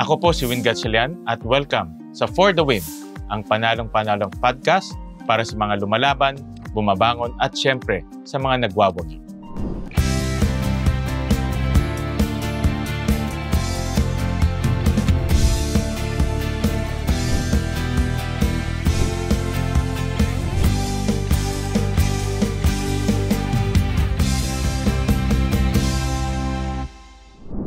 Ako po si Win Gatchalian at welcome sa For the Win, ang panalong-panalong podcast para sa mga lumalaban, bumabangon at syempre sa mga nagwawagi.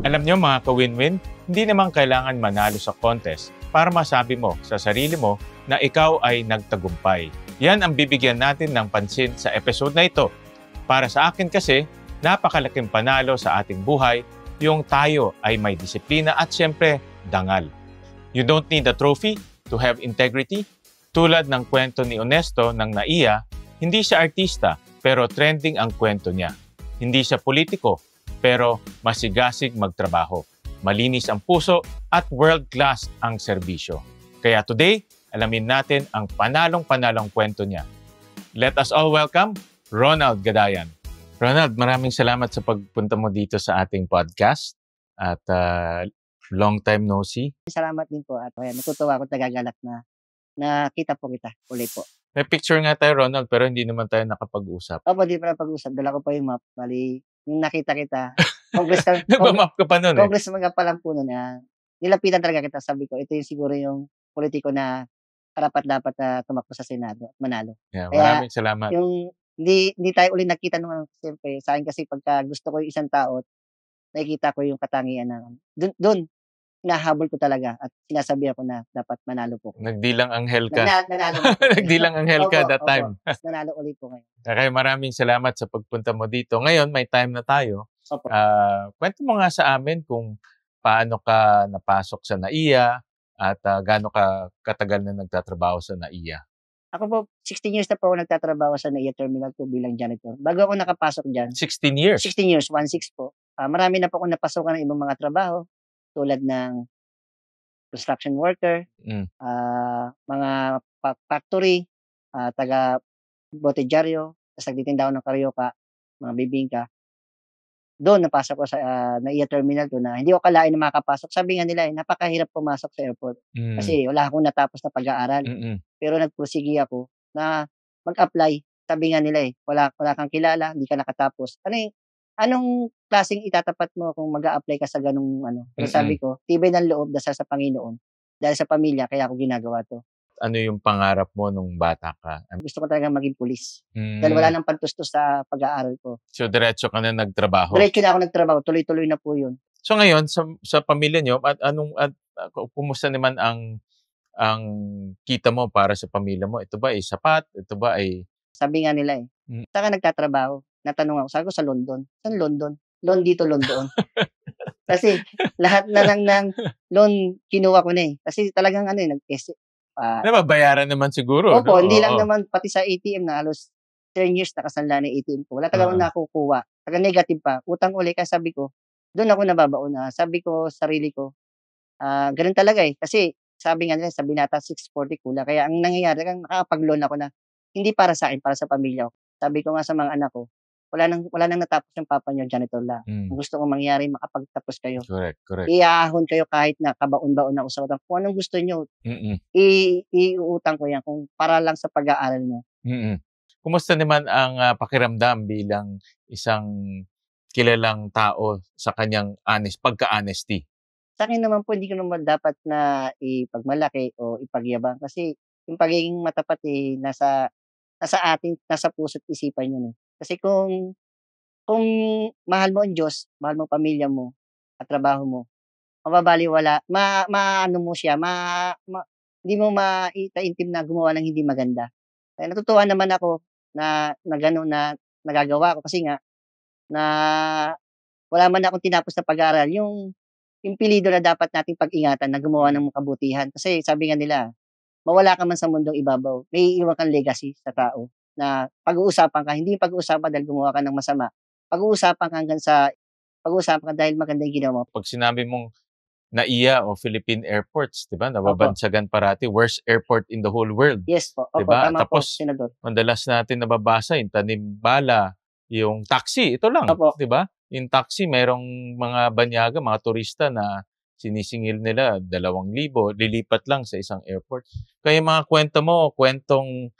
Alam nyo mga ka-win-win, hindi naman kailangan manalo sa contest para masabi mo sa sarili mo na ikaw ay nagtagumpay. Yan ang bibigyan natin ng pansin sa episode na ito. Para sa akin kasi, napakalaking panalo sa ating buhay yung tayo ay may disiplina at siyempre, dangal. You don't need a trophy to have integrity. Tulad ng kwento ni Honesto ng NAIA, hindi siya artista pero trending ang kwento niya. Hindi siya politiko pero masigasig magtrabaho. Malinis ang puso at world-class ang serbisyo. Kaya today, alamin natin ang panalong-panalong kwento niya. Let us all welcome Ronald Gadayan. Ronald, maraming salamat sa pagpunta mo dito sa ating podcast at long time no see. Salamat din po at natutuwa ako, nagagalak na nakita po kita ulit po. May picture nga tayo, Ronald, pero hindi naman tayo nakapag-usap. Opo, di pa napag-usap. Dala ko pa yung map. Bali, yung nakita kita, Nagpa-map ka pa nun congressman ka pa lang po nun. Nilapitan talaga kita. Sabi ko, ito yung siguro yung politiko na karapat-dapat na tumakbo sa Senado at manalo. Yeah, Kaya, maraming salamat. Yung hindi tayo ulit nakita nung siyempre, sa akin kasi pagka gusto ko yung isang tao, nakikita ko yung katangian na doon, hinahabol ko talaga at sinasabihan ko na dapat manalo po. Nagdilang anghel ka. Nanalo. Nagdilang anghel ka that time. Nanalo ulit po ngayon. Okay, maraming salamat sa pagpunta mo dito. Ngayon, may time na tayo. Opo. Kwento mo nga sa amin kung paano ka napasok sa NAIA at gaano ka katagal na nagtatrabaho sa NAIA. Ako po, 16 years na po ako nagtatrabaho sa NAIA Terminal 2 bilang janitor. Bago ako nakapasok dyan. 16 years? 16 years, 1-6 po. Marami na po akong napasokan ng ibang mga trabaho tulad ng construction worker, mga factory, taga botedyaryo, tapos nagtitinda ako ng karyoka, mga bibingka. Doon napasok ko sa NAIA Terminal 2 na hindi ko kalain na makapasok. Sabi nga nila, napakahirap pumasok sa airport. Kasi wala akong natapos na pag-aaral. Pero nagpursigi ako na mag-apply. Sabi nga nila, wala kang kilala, hindi ka nakatapos. Anong klaseng itatapat mo kung mag-a-apply ka sa ganung ano? Pero sabi ko, tibay ng loob dasal sa Panginoon. Dahil sa pamilya, kaya ako ginagawa to. Ano yung pangarap mo nung bata ka? Gusto ko talaga maging pulis. Dahil wala nang pantustos sa pag-aaral ko. So, diretso ka na nagtrabaho? Diretso na ako nagtrabaho. Tuloy-tuloy na po yun. So, ngayon, sa pamilya nyo, kumusta naman ang kita mo para sa pamilya mo? Ito ba ay sapat? Ito ba ay... Sabi nga nila saan ka nagtatrabaho? Natanong ako, sabi ko sa London. Saan London? Loan dito, loan doon. Kasi lahat na lang ng loan kinuha ko na Kasi talagang nababayaran naman siguro. Opo, no? hindi lang naman pati sa ATM na halos 10 years nakasanla na ATM ko. Wala talagang nakukuha. Taga negative pa. Utang uli kaya sabi ko, doon ako nababaon. Sabi ko sarili ko, ganun talaga Kasi sabi nga nila, sa binata 640 kulang. Kaya ang nangyayari, nakakapag-loan ako na hindi para sa akin, para sa pamilya ko. Sabi ko nga sa mga anak ko, wala nang natapos yung papa niyo, janitor lang. Kung gusto kong mangyari, makapagtapos kayo. Correct. Iahon kayo kahit na kabaon-baon na usapan. Kung anong gusto niyo, iuutang ko yan kung para lang sa pag-aaral niyo. Kumusta naman ang pakiramdam bilang isang kilalang tao sa kanyang pagka-honesty? Sa akin naman po, hindi ko naman dapat na ipagmalaki o ipagyabang. Kasi yung pagiging matapat nasa atin, nasa puso't isipan yun Kasi kung mahal mo ang Diyos, mahal mo pamilya mo, at trabaho mo, mababaliwala, maano mo siya, hindi mo maitaintim na gumawa ng hindi maganda. Kaya natutuwa naman ako na gano'n na nagagawa ko kasi nga, na wala man akong tinapos na pag-aaral, yung impilido na dapat nating pag-ingatan na gumawa ng kabutihan. Kasi sabi nga nila, mawala ka man sa mundong ibabaw, may iwan kang legacy sa tao na pag-uusapan ka, hindi pag-uusapan dahil gumawa ka ng masama. Pag-uusapan ka dahil maganda yung ginawa mo. Pag sinabi mong NAIA o Philippine Airports, di ba? Nababansagan parati, worst airport in the whole world. Yes po. Opo, diba? tama Tapos, po, Senador. madalas natin nababasa yung tanimbala, yung taxi, ito lang, di ba? Yung taxi, mayroong mga banyaga, mga turista na sinisingil nila 2,000, lilipat lang sa isang airport. Kaya yung mga kwento mo, kwentong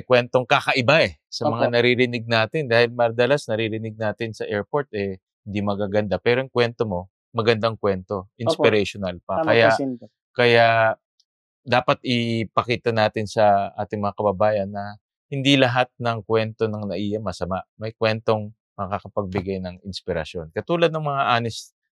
kwentong kakaiba sa mga Opo. naririnig natin dahil madalas naririnig natin sa airport hindi magaganda. Pero yung kwento mo, magandang kwento, Opo, inspirational pa. tama po, Senator. Kaya dapat ipakita natin sa ating mga kababayan na hindi lahat ng kwento ng NAIA masama. May kwentong makakapagbigay ng inspirasyon. Katulad ng mga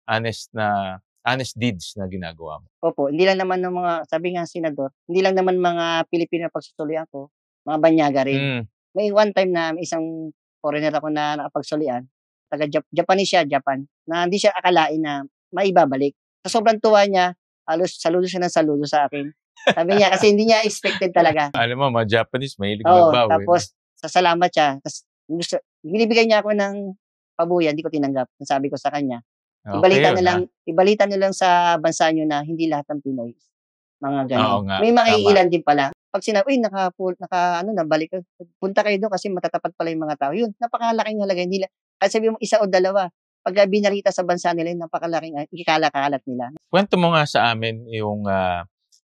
honest deeds na ginagawa mo. Opo, hindi lang naman ng mga sabi nga Senador, hindi lang naman mga Pilipino ang pagsusulian ko, mga banyaga rin. May one time na may isang foreigner ako na nakapagsulian, taga Japanese siya, Japan, na hindi siya akalain na maibabalik. Sa sobrang tuwa niya, halos saludo siya ng saludo sa akin. Sabi niya kasi hindi niya expected talaga. Alam mo, mga Japanese mahilig Oo, magbawi. tapos salamat siya. Tapos binibigay niya ako ng pabuya, hindi ko tinanggap. Sabi ko sa kanya, ibalita na lang sa bansa niyo na hindi lahat ng Pinoy mga Oo gano'n. nga, May mga tama. iilan din pala. Pag sinabi, "Uy, nabalik ka. Punta kayo do'n kasi matatapat pala yung mga tao." Yun, napakalaking halaga. Hindi lang kahit sabihin mo isa o dalawa, pagka binalita sa bansa nila yun, napakalaking ikakalat nila. Kwento mo nga sa amin yung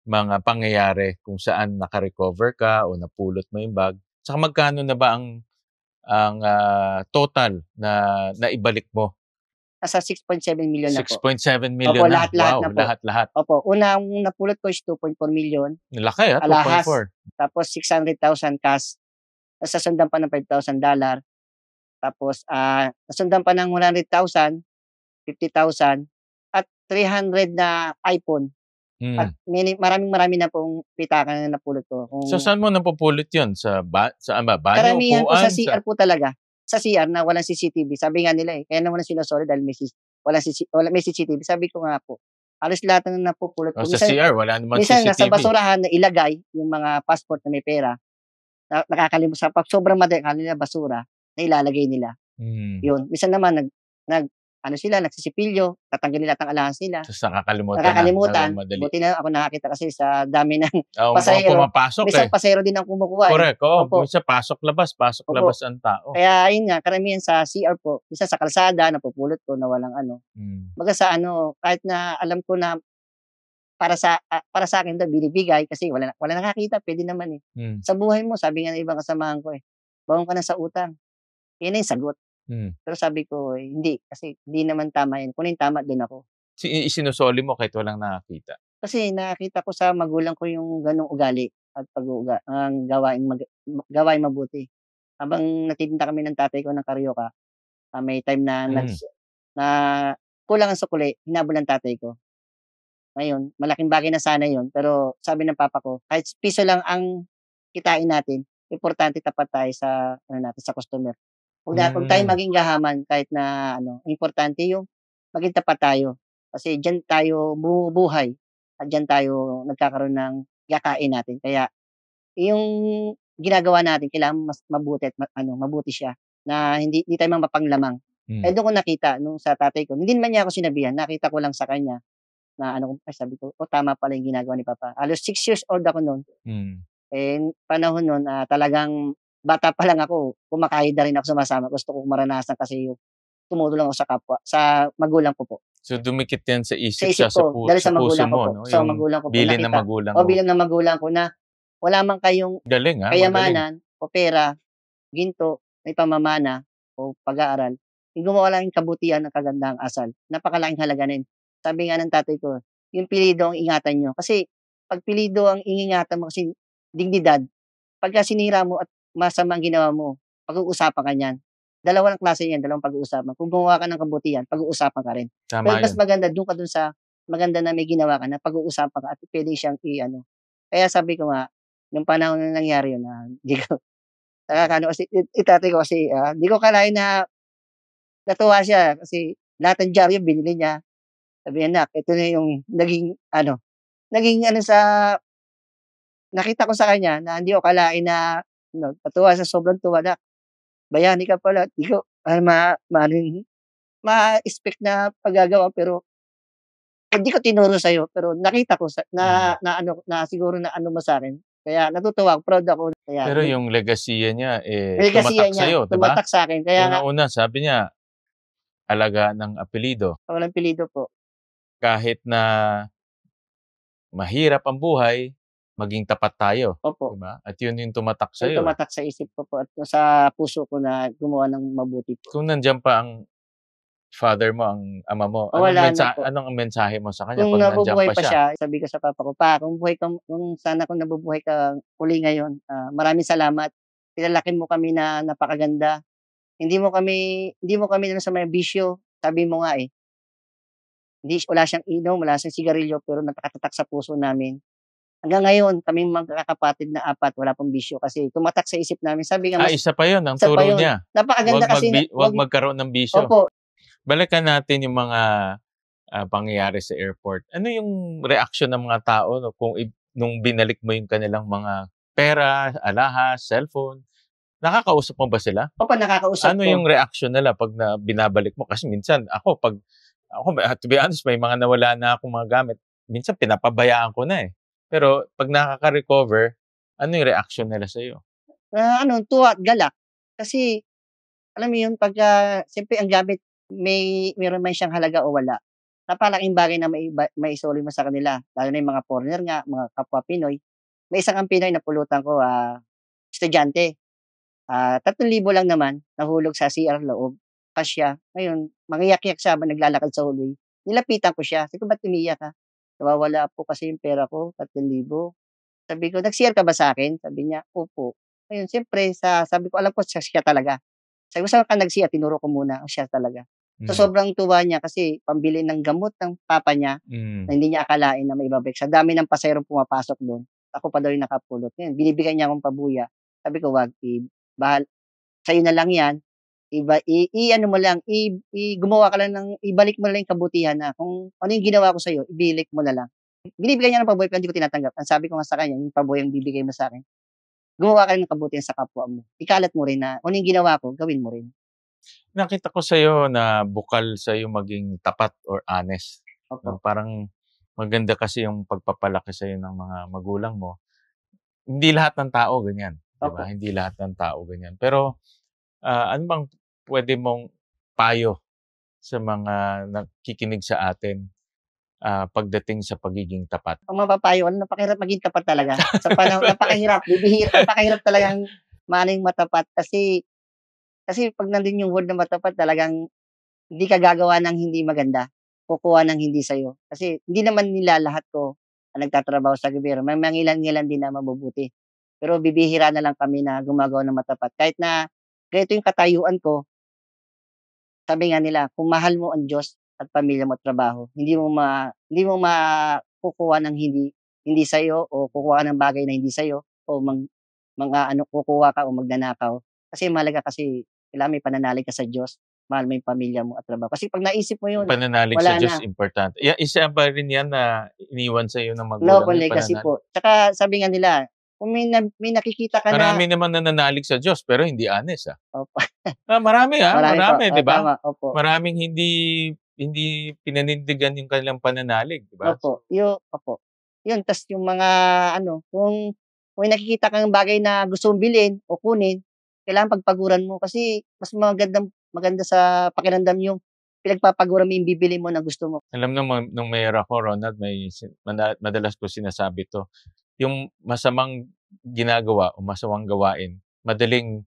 mga pangyayari kung saan naka-recover ka o napulot mo yung bag. Tsaka magkano na ba ang total na naibalik mo? Nasa 6.7 million na po. 6.7 million Opo, na. lahat-lahat Wow, na po. lahat-lahat. Opo, unang napulot ko is 2.4 million. Laki Alahas. 2.4. Tapos 600,000 cash. Tapos nasundan pa ng $5,000. Tapos nasundan pa ng 100,000, 50,000 at 300 na iPhone. At marami na pong pitaka na napulot ko. So saan mo napupulot yun? Saan ba? Banyo, Karamihan po sa upuan? CR po talaga. Sa CR na walang CCTV. Sabi nga nila kaya naman sinusoli dahil may CCTV. Sabi ko nga po, halos lahat ng napupulot ko. Sa CR, wala naman Minsan nasa CCTV. basurahan na ilagay yung mga passport na may pera. Nakakalimot sa pag sobrang madali nila basura na ilalagay nila. Yun. Minsan naman nagsisipilyo, tatanggalin lahat ng alahas nila. Tapos nakakalimutan. Buti na ako nakakita kasi sa dami ng Mga pasahero. pumapasok Minsan pasahero din ang kumukuha. Correct. Opo. Minsan pasok-labas ang tao. Kaya ayun nga, karamihan sa CR po, minsan sa kalsada, napupulot ko na walang Baga sa kahit na alam ko na para sa akin daw binibigay kasi wala nakakita, pwede naman Sa buhay mo, sabi nga ng ibang kasamahan ko baon ka na sa utang. Yan na yung sagot. Pero sabi ko, hindi. Kasi hindi naman tama yan. Kung yung tama, doon ako. Isinusoli mo kahit walang nakakita? Kasi nakita ko sa magulang ko yung ganong ugali at ang gawain mabuti. Habang natitinda kami ng tatay ko ng karyoka, may time na kulang ang sukuli, hinabol ng tatay ko. Ngayon, malaking bagay na sana yun. Pero sabi ng papa ko, kahit piso lang ang kitain natin, importante tapat tayo sa sa customer. Huwag tayo maging gahaman kahit na importante yung maging tapat tayo. Kasi diyan tayo bumubuhay at diyan tayo nagkakaroon ng kakain natin. Kaya yung ginagawa natin kailangan mas mabuti at mabuti siya na hindi tayo mapanglamang. Doon ko nakita nung sa tatay ko. Hindi naman niya ako sinabihan, nakita ko lang sa kanya na sabi ko, tama pala yung ginagawa ni Papa. Alos 6 years old ako noon. Panahon noon talagang bata pa lang ako, kumakahid na rin ako sumasama. Gusto ko maranasan kasi yung tumutulong ako sa kapwa, sa magulang ko po. So dumikit yan sa isip ko, dahil sa magulang ko po. Sa magulang ko po. Bilin ng magulang mo. Bilin ng magulang ko na wala man kayong kayamanan o pera, ginto, may pamamana o pag-aaral. Yung gumawa lang yung kabutihan ng kagandang asal. Napakalaking halaga na yun. Sabi nga ng tatay ko, yung pilido ang ingatan nyo. Kasi pag pilido ang ingatan mo kasi dignidad, pagka sinira mo at masama ang ginawa mo, pag-uusapan ka niyan. Dalawang klase yan, dalawang pag-uusapan. Kung gumawa ka ng kabutihan, pag-uusapan ka rin. Pero mas maganda, doon ka dun sa maganda na may ginawa ka na pag-uusapan ka at pwede siyang Kaya sabi ko nga, nung panahon na nangyari yun, hindi ko, kasi itatay ko kasi, hindi ko kalain na natuwa siya kasi lahat ng dyaryo binili niya. Sabi niya, ito na yung naging nakita ko sa kanya na hindi ko kalain na natuwa sa sobrang tuwa na bayani ka pala. Hindi ko ma-expect na paggagawa pero hindi ko tinuro sa'yo pero nakita ko na siguro na mo sa akin. Kaya natutuwa ako, proud ako. Pero yung legasiya niya tumatak sa'yo, diba? Tumatak sa akin. Kaya una sabi niya, alaga ng apelido. Walang apelido po. kahit na mahirap ang buhay, maging tapat tayo, Opo. 'di ba? At 'yun yung tumatak Yung sa'yo, eh. tumatak sa isip ko po at sa puso ko na gumawa ng mabuti po. Kung nandiyan pa ang father mo, ang ama mo, Wala na po. anong mensahe mo sa kanya Kung 'pag nandiyan nabubuhay pa pa siya? siya, sabi ko sa papa ko, "Pa, kung sana kung nabubuhay ka uli ngayon, maraming salamat. Pinalaki mo kami na napakaganda. Hindi mo kami inano sa may bisyo." Sabi mo nga, eh, wala siyang inom, wala siyang sigarilyo, pero nakatatak sa puso namin. Hanggang ngayon, kaming magkakapatid na 4 wala pong bisyo kasi tumatak sa isip namin. Sabi nga Isa pa 'yun ang isa pa turo yun, niya, napakaganda kasi na 'wag magkaroon ng bisyo. opo. Balikan natin yung mga, pangyayari sa airport. Ano yung reaksyon ng mga tao 'no, nung binalik mo yung kanilang mga pera, alahas, cellphone, nakakausap mo ba sila? Opo, nakakausap Ano ko. yung reaksyon nila 'pag binabalik mo? Kasi minsan ako to be honest, may mga nawala na akong mga gamit, minsan pinapabayaan ko na, eh. Pero 'pag nakaka-recover, ano yung reaksyon nila sa'yo? Tuwa at galak. Kasi alam mo yun pagka siyempre ang gamit meron man siyang halaga o wala, napakalaking bagay na maisoli mo sa kanila, lalo na yung mga foreigner nga, mga kapwa Pinoy. May isa ngang Pinoy napulutan ko, estudyante, 3,000 lang naman nahulog sa CR loob, kasya. Ngayon mangiyak-iyak siya habang naglalakad sa hallway, nilapitan ko siya, sabi ko, "Ba't umiiyak ka?" "Nawawala po kasi yung pera ko, 3,000." Sabi ko, "Nag-CR ka ba sa'kin?" Sabi niya, "Opo." Ngayon siyempre sabi ko alam ko siya talaga. Sabi ko, "Saan ka nag-CR?" Tinuro ko muna, siya talaga. So, Hmm, sobrang tuwa niya kasi pambili ng gamot ng papa niya na hmm. hindi niya akalain na maibabalik. Sa dami ng pasaherong pumapasok do'n, ako pa daw yung nakapulot. Ngayon binibigyan niya akong pabuya. Sabi ko, "Wag, sa'yo na lang 'yan, i-ano mo lang, gumawa ka lang ibalik mo na lang yung kabutihan na kung ano yung ginawa ko sa'yo, ibalik mo na lang." Binibigyan niya ng pabuya pero hindi ko tinatanggap. Ang sabi ko nga sa kanya, "Yung pabuyang bibigay mo sa'kin, gumawa ka rin ng kabutihan sa kapwa mo. Ikalat mo rin na kung ano yung ginawa ko, gawin mo rin." Nakita ko sa'yo na bukal sa'yo maging tapat or honest, 'no? Opo, Parang maganda kasi yung pagpapalaki sa'yo ng mga magulang mo. Hindi lahat ng tao ganyan, 'di ba? opo. Hindi lahat ng tao ganyan. Pero, ano bang puwede mong payo sa mga nakikinig sa atin, pagdating sa pagiging tapat? Ang mapapayo ko, napakahirap maging tapat talaga. Sa panahon napakahirap, napakahirap talagang maano yung matapat kasi 'pag nandun yung word na matapat talagang hindi ka gagawa ng hindi maganda, kukuha ng hindi sa'yo. Kasi hindi naman nila lahat ko ang nagtatrabaho sa gobyerno, may mangilan-ngilan din na mabubuti. Pero bibihira na lang kami na gumagawa ng matapat. Kahit na ganito yung katayuan ko, sabi nga nila, kung mahal mo ang Diyos at pamilya mo at trabaho, hindi mo makukuha ng hindi hindi sa'yo o kukuha ka ng bagay na hindi sa'yo o mga ano, kukuha ka o magnanakaw. Kasi mahalaga kasi kailangan may pananalig ka sa Diyos, mahal mo yung pamilya mo at trabaho. Kasi 'pag naisip mo Yung yun, pananalig sa wala Diyos na. importante. Isa ba rin 'yan na iniwan sa'yo ng Wala magulang akong yung legacy pananalig? po. Tsaka sabi nga nila, kung may nakikita ka na Marami naman nananalig sa Diyos pero hindi honest, opo, Marami, marami po, marami, 'di ba? tama, opo. Maraming hindi hindi pinanindigan yung kanilang pananalig, 'di ba? Opo, opo. Yun ta's yung mga ano, kung may nakikita kang bagay na gusto mong bilhin o kunin, kailangan pagpaguran mo kasi mas maganda sa pakiramdam yung pinagpapaguran mo yung bibilhin mo na gusto mo. Alam mo nung mayor ako, Ronald, may madalas ko sinasabi 'to, yung masamang ginagawa o masamang gawain, madaling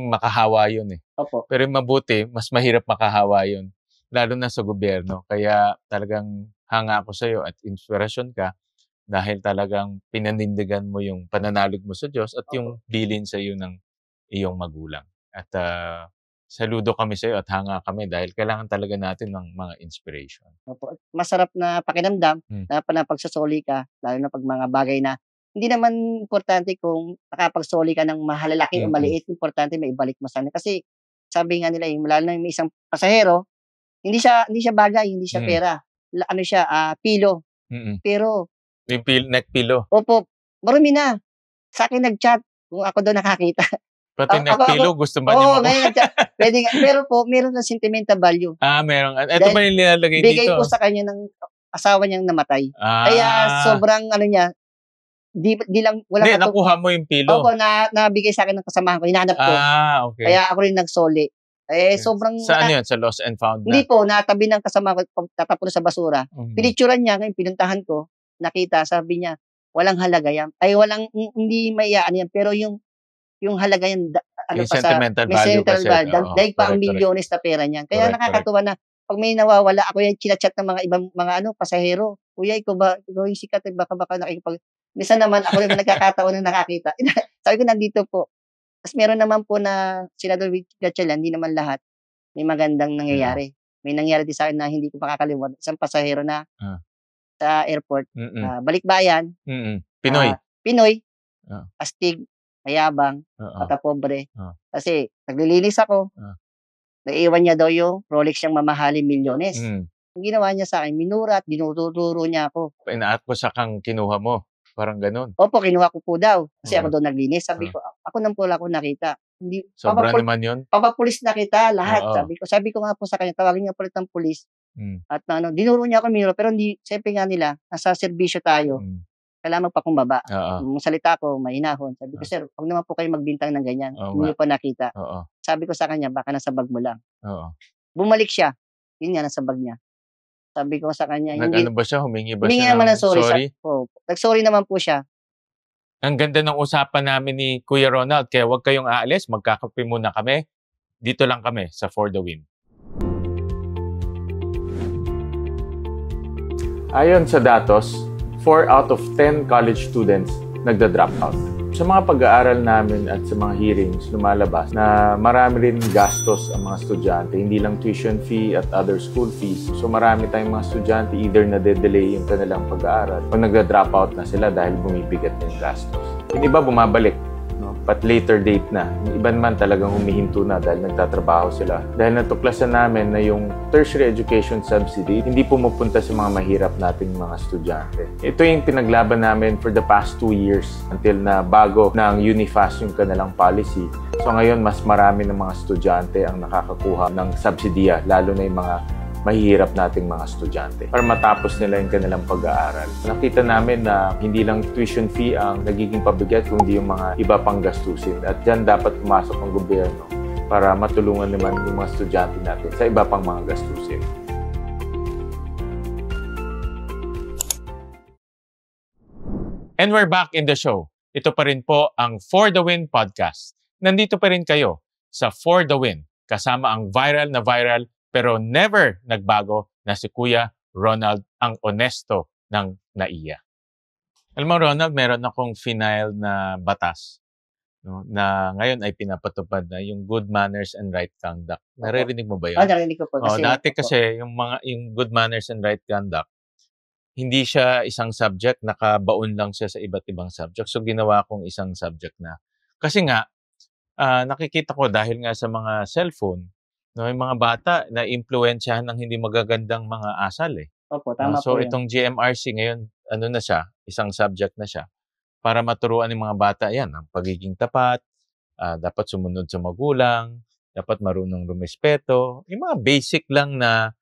makahawa yun, eh. Opo, Pero yung mabuti, mas mahirap makahawa yun, lalo na sa gobyerno. Kaya talagang hanga ako sa'yo at inspirasyon ka dahil talagang pinanindigan mo yung pananalig mo sa Diyos at opo, yung bilin sa'yo ng iyong magulang. At, saludo kami sa'yo at hanga kami dahil kailangan talaga natin ng mga inspiration. opo. Masarap na pakiramdam Hmm, na napagsosoli ka lalo na 'pag mga bagay na hindi naman importante kung nakapagsoli ka ng malalaki o mm, maliit, importante maibalik mo sana. Kasi sabi nga nila, lalo na yung may isang pasahero, hindi siya bagay, hindi siya mm, pera. Ano siya, pilo. mm. Pero Yung neck pillow, opo, marami na. Sa'kin nag-chat kung ako daw nakakita. pati neck Ako pillow gusto ba niya oo, ngayon nag-chat. Puwede nga pero po meron ng sentimental value. meron eto Dahil ba yung nilalagay bigay po dito? sa kanya ng asawa niyang namatay. Kaya Ah, sobrang ano niya, di lang hindi walang nakuha mo yung pillow? opo, nabigay sa'kin ng kasamahan ko, hinahanap ko. Okey. Kaya ako rin nagsoli. Sobrang Saan yun? Sa lost and found na? Hindi po, natabi ng kasama ko, tatapon sa basura. Pinicturan niya, ngayon pinuntahan ko, nakita, sabi niya, walang halaga yan. Hindi maiaan yan, pero yung halaga yan, Yung sentimental value kasi. Dahil pa ang milyones na pera niyan. Kaya nakakatuwa na, pag may nawawala, ako yung chinachat ng mga ibang pasahero. Kuya, ikaw yung sikat, baka nakikipag... Minsan naman, ako yung nagkakataon na nakakita. Sabi ko, nandito po. Tapos meron naman po na Senador Gatchalian, hindi naman lahat. May magandang nangyayari. May nangyari din sa akin na hindi ko makakalimutan. Isang pasahero na sa airport, balikbayan, Pinoy, astig, mayabang, matapobre. Kasi naglilinis ako, naiwan niya daw yung Rolex niyang mamahaling milyones. Ang ginawa niya sa akin, minura at dinuturo niya ako. Inaat ko sa kang kinuha mo. Parang ganun. Opo, kinuha ko po daw. Kasi ako daw naglinis. Sabi ko, ako nang po ako nakita. Hindi, sobra naman yun. Papapulis na kita, lahat. Sabi ko nga po sa kanya, tawagin niya ulit ng pulis. At dinuro niya ako minura. Pero hindi, siyempre nga nila, nasa serbisyo tayo. Kailangan magpakumbaba. Nung salita ko, mahinahon. Sabi ko, sir, huwag naman po kayo magbintang ng ganyan. Hindi niyo pa nakita. Sabi ko sa kanya, baka nasa bag mo lang. Bumalik siya. Yun nga, nasa bag niya. Sabi ko sa kanya, Nag-ano ba siya? Humingi ba siya? Humingi naman ng sorry? Nag-sorry naman po siya. Ang ganda ng usapan namin ni Kuya Ronald. Kaya huwag kayong aalis. Magkakape muna kami. Dito lang kami sa For the Win. Ayon sa datos, 4 out of 10 college students nagda-drop out. Sa mga pag-aaral namin at sa mga hearings, lumalabas na marami rin gastos ang mga estudyante. Hindi lang tuition fee at other school fees. So marami tayong mga estudyante either na-delay yung kanilang pag-aaral o nagda-drop out na sila dahil bumibigat na yung gastos. Yung iba bumabalik, but later date na. Yung iba naman talagang humihinto na dahil nagtatrabaho sila. Dahil natuklasan namin na yung tertiary education subsidy hindi pumupunta sa mga mahirap nating mga estudyante. Ito yung pinaglaban namin for the past 2 years until na bago ng Unifast yung kanilang policy. So ngayon, mas marami ng mga estudyante ang nakakakuha ng subsidiya, lalo na yung mga mahihirap nating mga estudyante para matapos nila yung kanilang pag-aaral. Nakita namin na hindi lang tuition fee ang nagiging pabigat, kundi yung mga iba pang gastusin. At dyan dapat pumasok ang gobyerno para matulungan naman yung mga estudyante natin sa iba pang mga gastusin. And we're back in the show. Ito pa rin po ang For the Win podcast. Nandito pa rin kayo sa For the Win kasama ang viral pero never nagbago na si Kuya Ronald, ang honesto ng NAIA. Alam mo, Ronald, meron akong final na batas na ngayon ay pinapatupad na yung good manners and right conduct. Naririnig mo ba yun? Narinig ko po. Dati kasi yung good manners and right conduct, hindi siya isang subject, nakabaon lang siya sa iba't ibang subject. So ginawa kong isang subject na. Kasi nga, nakikita ko dahil nga sa mga cellphone, yung mga bata na impluwensyahan ng hindi magagandang mga asal eh. Opo, tama so po itong GMRC ngayon, na siya, isang subject na siya, para maturuan ng mga bata yan, ang pagiging tapat, dapat sumunod sa magulang, dapat marunong rumispeto, yung mga basic lang na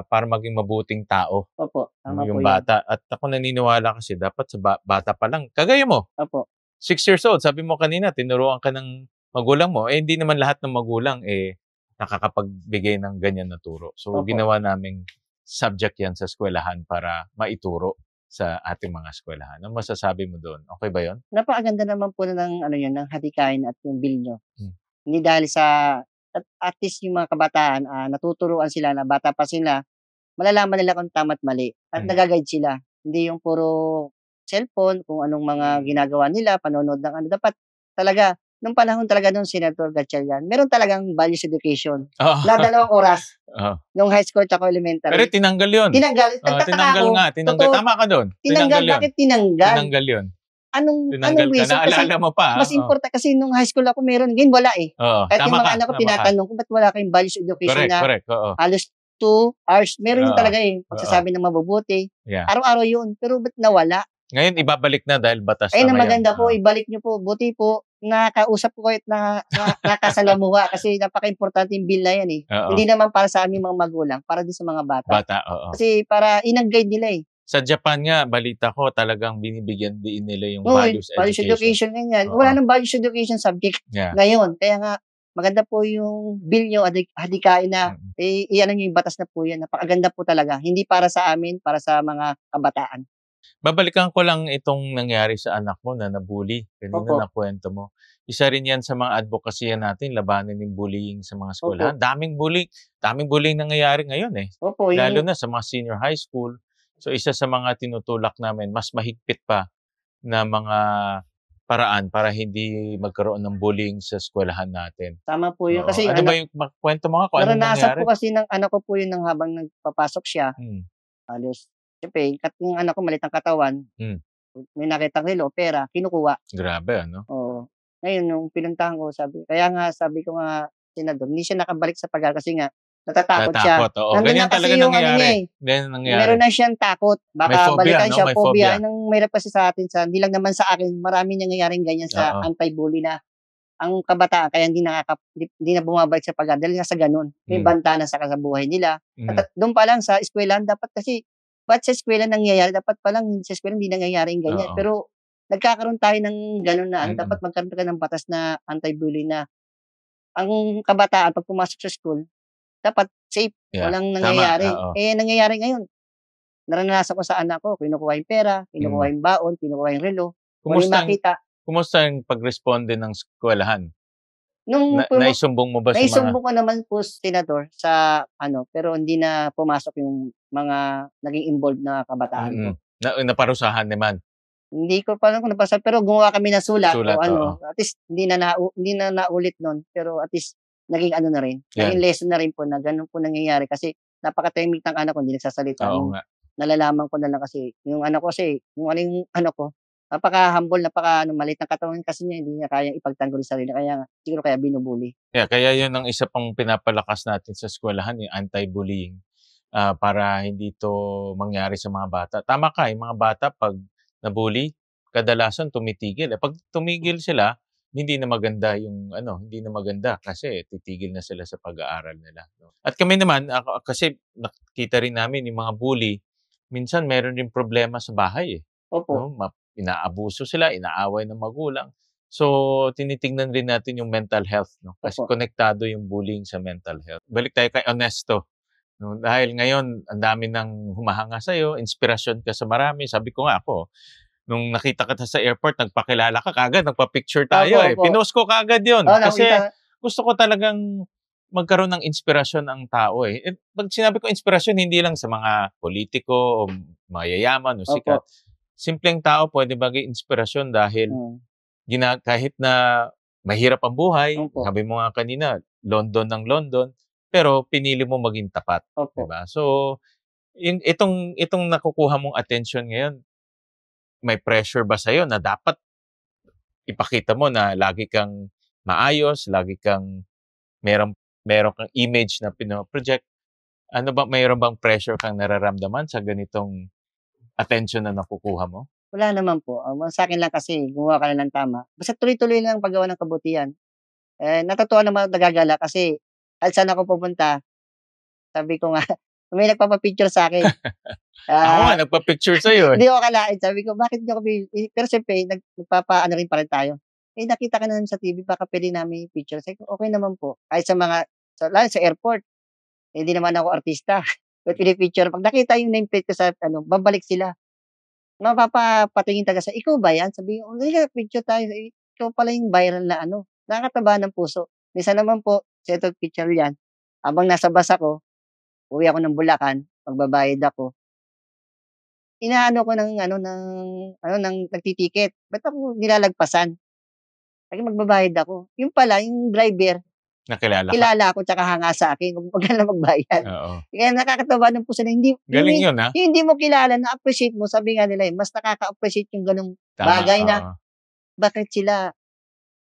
para maging mabuting tao. Opo, tama yung po bata. Yan. At ako naniniwala kasi dapat sa bata pa lang, kagaya mo. Opo. 6 years old, sabi mo kanina, tinuruan ka ng magulang mo, hindi naman lahat ng magulang nakakapagbigay ng ganyan na turo. So, ginawa naming subject yan sa eskwelahan para maituro sa ating mga eskwelahan. Ano masasabi mo doon? Okay ba yon? Napakaganda naman po ng ng hadikain at yung bill nyo. Hindi dahil sa, at least yung mga kabataan, natuturuan sila na bata pa sila, malalaman nila kung tama at mali. At nagaguide sila. Hindi yung puro cellphone, kung anong mga ginagawa nila, panonood ng dapat talaga, nung panahon talaga nung Senator Gatchalian, meron talagang values education. Na 2 oras. Nung high school at elementary. Pero tinanggal yun. Tinanggal nga. Tinanggal. Tama ka doon. Tinanggal. Bakit tinanggal? Tinanggal yun. Anong ka. reason? Naalala mo pa. Mas important kasi nung high school ako meron. Ngayon wala eh. Kahit yung mga anak ko tinatanong ko, ba't wala kayong values education correct. Halos 2 hours. Meron yun talaga eh. Pagsasabi ng mabubuti. Araw-araw yun. Pero ba't nawala? Ngayon, ibabalik na dahil batas na ngayon. Ay, maganda po. Ibalik nyo po. Buti po, nakausap ko at nakasalamuha kasi napaka-importante yung bill na yan eh. Hindi naman para sa aming mga magulang, para din sa mga bata. Kasi para inang-guide nila eh. Sa Japan nga, balita ko, talagang binibigyan din nila yung values education. Values education ganyan. Wala nang values education subject ngayon. Kaya nga, maganda po yung bill niyo, hadikain na, Mm. i-ano niyo yung batas na po yan, napakaganda po talaga. Hindi para sa amin, para sa mga kabataan. Babalikan ko lang itong nangyari sa anak mo na na-bully, kanina Opo, nakuwento mo. Isa rin 'yan sa mga advokasya natin, labanan yung bullying sa mga eskuwelahan. opo, Daming bullying nangyayari ngayon, eh, opo, lalo yung na sa mga senior high school. So, isa sa mga tinutulak namin mas mahigpit pa na mga paraan para hindi magkaroon ng bullying sa eskuwelahan natin. tama po yun. Oo, Kasi yung ano ba anak yung kuwento mo nga kung anong naranasan nangyari? po kasi ng anak ko po yun ng habang nagpapasok siya, Hmm, halos siyempre yung anak ko maliit ang katawan, hmm, may nakitang relo, pera, kinukuha. grabe ano? Oo. Ngayon nung pinuntahan ko kaya nga sabi ko nga senador, hindi siya nakabalik sa pag-aaral kasi nga natatakot siya. Natakot, oo, Nandun na ganyan talaga kasi yung ano niya, nangyayari, eh, ganyan nangyayari. meron na siyang takot, May baka phobia balikan 'no, siya, may phobia. phobia. Ang mahirap kasi sa atin hindi lang naman sa akin, maraming nangyayaring ganyan sa Oo, anti-bully na ang kabataan kaya hindi na bumabalik sa pag-aaral dahil nga sa gano'n. May hmm, banta na sa buhay nila. hmm, At do'n pa lang sa eskuwelahan dapat kasi ba't sa eskuwela nangyayari, dapat pa lang sa eskuwela hindi nangyayaring ganyan. oo, Pero nagkakaroon tayo ng gano'n na ano, mm. dapat magkaroon ka ng batas na anti-bully na ang kabataan 'pag pumasok sa school dapat safe, Yeah, walang tama, nangyayari. oo. Eh, nangyayari ngayon, naranasan ko sa anak ko, kinukuha yung pera, Hmm. kinukuha yung baon, kinukuha yung relo, kung ano yung Kumusta ang makita. kumusta ang pagresponde ng eskuwelahan? Nung Naisumbong mo ba sa mga naisumbong ko naman po senador sa ano, pero hindi na pumasok yung mga naging involved na kabataan mm, ko. naparusahan naman? Hindi ko pa alam kung nabasa pero gumawa kami ng sulat o Sulat, oo. ano, at least hindi na naulit nun, pero at least naging ano na rin, naging 'Yan, lesson na rin po na ganun po nangyayari kasi napakatahimik ng anak ko, hindi nagsasalita. oo Nung nga. nalalaman ko na lang kasi yung anak ko kasi kung ano yung ano ko, napaka-humble, napaka-ano, maliit ng katawan kasi niya, hindi niya kayang ipagtanggol yung sarili kaya nga siguro kaya binubully. Kaya 'yun ang isa pang pinapalakas natin sa eskuwelahan, yung anti-bullying, para hindi 'to mangyari sa mga bata. Tama ka, yung mga bata 'pag na-bully, kadalasan tumitigil, eh. 'Pag tumigil sila, hindi na maganda yung ano, hindi na maganda kasi titigil na sila sa pag-aaral nila, 'no. At kami naman, kasi nakikita rin namin yung mga bully, minsan meron ring problema sa bahay, eh, Opo, 'no, inaabuso sila, inaaway ng magulang. So, tinitingnan rin natin yung mental health 'no, kasi opo. konektado yung bullying sa mental health. Balik tayo kay Honesto 'no, dahil ngayon ang dami ng humahanga sa'yo, inspirasyon ka sa marami. Sabi ko nga ako, nung nakita kita sa airport nagpakilala ka kaagad, nagpa-picture Opo, tayo, eh. opo. Pinost ko kaagad yun Oo, nakita. kasi gusto ko talagang magkaroon ng inspirasyon ang tao, eh. 'Pag sinabi ko inspirasyon hindi lang sa mga politiko o mayayaman o sikat. Opo, Simpleng tao puwede maging inspirasyon dahil mm, kahit na mahirap ang buhay, opo, sabi mo nga kanina, London ng London, pero pinili mo maging tapat, 'di opo. ba? So, itong nakukuha mong atensyon ngayon, may pressure ba sa'yo na dapat ipakita mo na lagi kang maayos, lagi kang merong meron kang image na pino-project? Ano ba, mayro'n bang pressure kang nararamdaman sa ganitong atensyon na nakukuha mo? Wala naman po, sa'kin lang kasi gumawa ka lang ng tama, basta tuloy-tuloy lang ang paggawa ng kabutihan. Eh, natutuwa naman at nagagala kasi kahit saan ako pupunta, sabi ko nga may nagpapa-picture sa'kin. Ako nga Ah, nagpa-picture sa'yo, eh. hindi ko akalain, sabi ko, "Bakit niyo ako pero siyempre nagpapaano rin pa rin tayo. "Eh, nakita ka namin sa TV, baka puwede namin i-picture." Sabi ko, "Okey naman po." Kahit lalo sa airport, eh, hindi naman ako artista. Ba't pini-picture 'pag nakita yung nameplate ko sa ano, babalik sila. Mapapatingin talaga "Ikaw ba 'yan?" Sabi ko, "Halika picture tayo." Ikaw pala yung viral na ano, nakakataba ng puso. Minsan naman po, set of picture 'yan, habang nasa bus ako, uwi ako ng Bulacan, magbabayad ako, inaano ko ng nagti-ticket, ba't ako nilalagpasan? Sabi ko magbabayad ako. Yun pala yung driver, Nakilala ka? kilala ako tsaka hanga sa'kin, wag ka na magbayad. Oo. Kaya nakakataba ng puso na Galing yun, yung hindi mo kilala na-appreciate mo, sabi nga nila, mas nakaka-appreciate yung gano'ng Tama, bagay na oo. bakit sila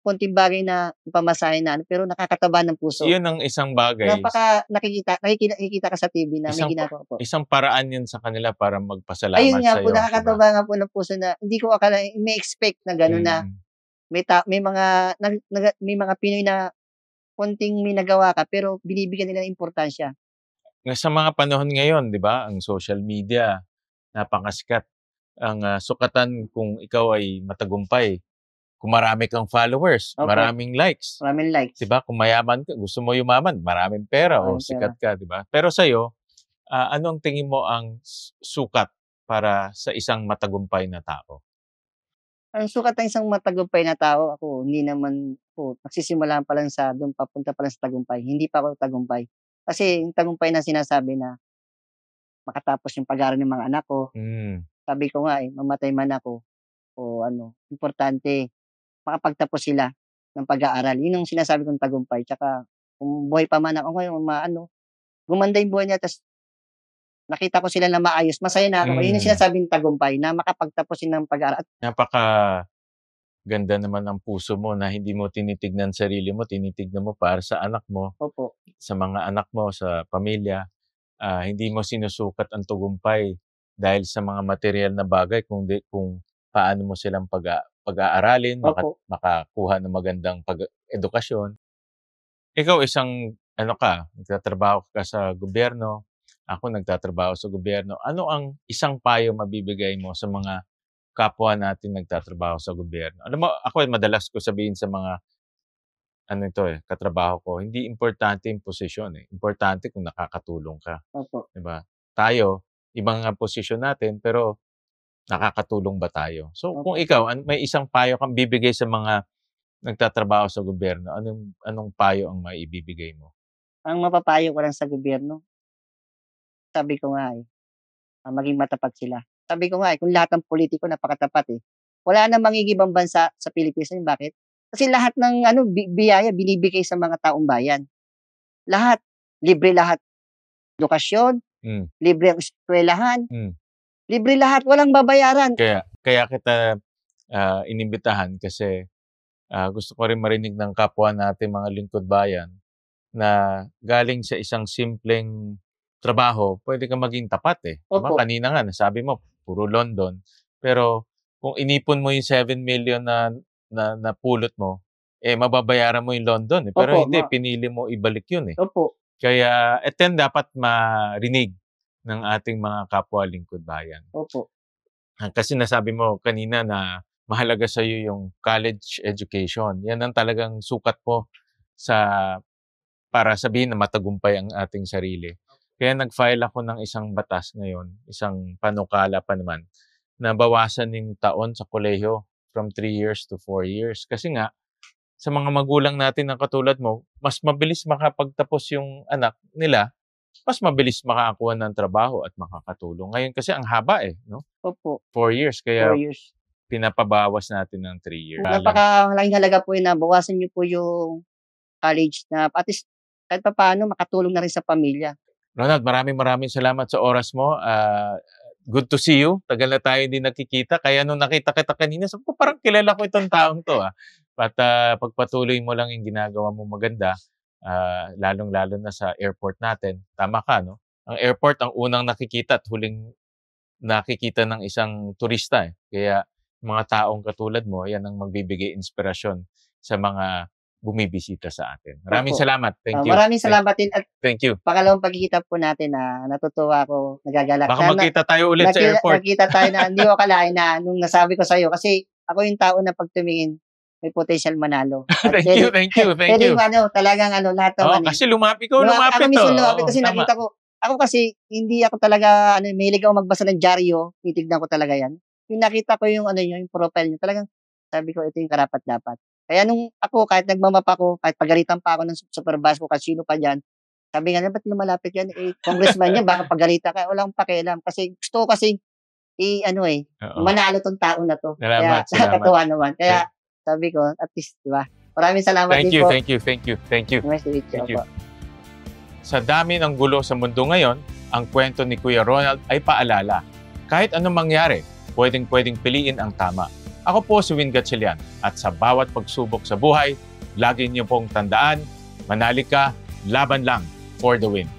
konting bagay na pamasahe na ano, pero nakakataba ng puso. Yun ang isang bagay, Nakikita ka sa TV na may isang pa ginagawa po. isang paraan yun sa kanila para Ayun magpasalamat nga po, sa'yo, 'di ba? nakakataba nga po ng puso na hindi ko akalain ine-expect na gano'n na Mm. may mga may mga Pinoy na konting may nagawa ka pero binibigyan nila ng importansya. Sa mga panahon ngayon, 'di ba, ang social media napakasikat. Ang, sukatan kung ikaw ay matagumpay kung marami kang followers, Opo. maraming likes. Maraming likes. Diba? Kung mayaman ka, gusto mo yumaman, maraming pera o Maraming sikat ka, diba? Pero sa'yo, ano ang tingin mo ang sukat para sa isang matagumpay na tao? Ang sukat ng isang matagumpay na tao, ako hindi naman ako nagsisimula pa lang sa do'n papunta pa lang sa tagumpay, hindi pa ako tagumpay. Kasi yung tagumpay na sinasabi na makatapos yung pag-aaral ng mga anak ko, Hmm. sabi ko nga, mamatay man ako o ano, importante makapagtapos sila ng pag-aaral. Yun ang sinasabi kong tagumpay. Tsaka kung buhay pa man ako ngayon, gumanda yung buhay nila ta's nakita ko sila na maayos, masaya na ako. Yun yung sinasabing tagumpay na makapagtapos sila ng pag-aaral. Napakaganda naman ang puso mo na hindi mo tinitignan sarili mo, tinitignan mo para sa anak mo, Opo, sa mga anak mo, sa pamilya. Hindi mo sinusukat ang tagumpay dahil sa mga material na bagay, kung paano mo silang pag-aaralin, opo. makakuha ng magandang edukasyon. Ikaw nagtatrabaho ka sa gobyerno, ako nagtatrabaho sa gobyerno. Ano ang isang payo mabibigay mo sa mga kapwa natin nagtatrabaho sa gobyerno? Alam mo, ako madalas ko sabihin sa mga katrabaho ko, hindi importante yung posisyon eh. Importante kung nakakatulong ka. Opo. Diba? Tayo, ibang nga posisyon natin, pero nakakatulong ba tayo? So, kung ikaw, may isang payo kang bibigay sa mga nagtatrabaho sa gobyerno, anong payo ang maibibigay mo? Ang mapapayo ko lang sa gobyerno, sabi ko nga maging matapat sila. Sabi ko nga kung lahat ng politiko napakatapat wala na mangingibang bansa sa Pilipinas. Bakit? Kasi lahat ng biyaya binibigay sa mga taong bayan. Lahat, libre lahat. Edukasyon, libre ang eskwelahan, libre lahat, walang babayaran. Kaya kita inimbitahan kasi gusto ko rin marinig ng kapwa natin mga lingkod bayan na galing sa isang simpleng trabaho, pwede ka maging tapat Diba? Kanina nga, nasabi mo, puro London. Pero kung inipon mo yung 7 million na pulot mo, mababayaran mo yung London Pero hindi, pinili mo ibalik yun Opo. Kaya, dapat marinig ng ating mga kapwa lingkod bayan. Opo. Kasi nasabi mo kanina na mahalaga sa iyo yung college education. Yan ang talagang sukat po para sabihin na matagumpay ang ating sarili. Kaya nag-file ako ng isang batas ngayon, isang panukala pa naman, na bawasan yung taon sa kolehiyo from 3 years to 4 years. Kasi nga, sa mga magulang natin na katulad mo, mas mabilis makapagtapos yung anak nila, mas mabilis makakuha ng trabaho at makakatulong. Ngayon kasi ang haba no? Opo. 4 years. Kaya 4 years. Pinapabawas natin ng 3 years. Napakalaking halaga po na bawasan niyo po yung college na at least kahit pa paano makatulong na rin sa pamilya. Ronald, maraming salamat sa oras mo. Good to see you. Tagal na tayo hindi nakikita. Kaya nung nakita kita kanina, sabi ko parang kilala ko itong taong to. At pagpatuloy mo lang yung ginagawa mo maganda, lalong-lalo na sa airport natin. Tama ka, no? Ang airport ang unang nakikita at huling nakikita ng isang turista. Kaya mga taong katulad mo, yan ang magbibigay inspirasyon sa mga bumibisita sa atin. Maraming salamat. Thank you. Maraming salamat din at thank you. Pangalawang pagkikita po natin na natutuwa ako, nagagalak. Baka magkita tayo ulit sa airport. Nakita tayo na hindi ko akalain na nung nasabi ko sa'yo kasi ako yung tao na pag tumingin may potential manalo. Thank you. Talagang lahat ng kasi lumapit ko. Ako mismo lumapit kasi nakita ko. Ako kasi hindi ako talaga mahilig ako magbasa ng dyaryo, titignan ko talaga yan. Yung nakita ko yung yung profile niyo, talagang sabi ko ito yung karapat-dapat. Kaya nung ako, kahit nagmamapa ko, kahit pagalitan pa ako ng supervisor ko, kasi sino pa dyan, sabi nga, ba't lumalapit yan? Congressman yan, baka pagalita ka. Walang pakialam. Kasi gusto ko kasi, manalo tong tao na to. Salamat. Katuwa naman. Kaya, sabi ko, at least, di ba? Maraming salamat din po. Thank you. Nice to meet you. Sa dami ng gulo sa mundo ngayon, ang kwento ni Kuya Ronald ay paalala. Kahit anong mangyari, pwedeng piliin ang tama. Ako po si Win Gatchalian at sa bawat pagsubok sa buhay, lagi niyo pong tandaan, manali ka, laban lang for the win.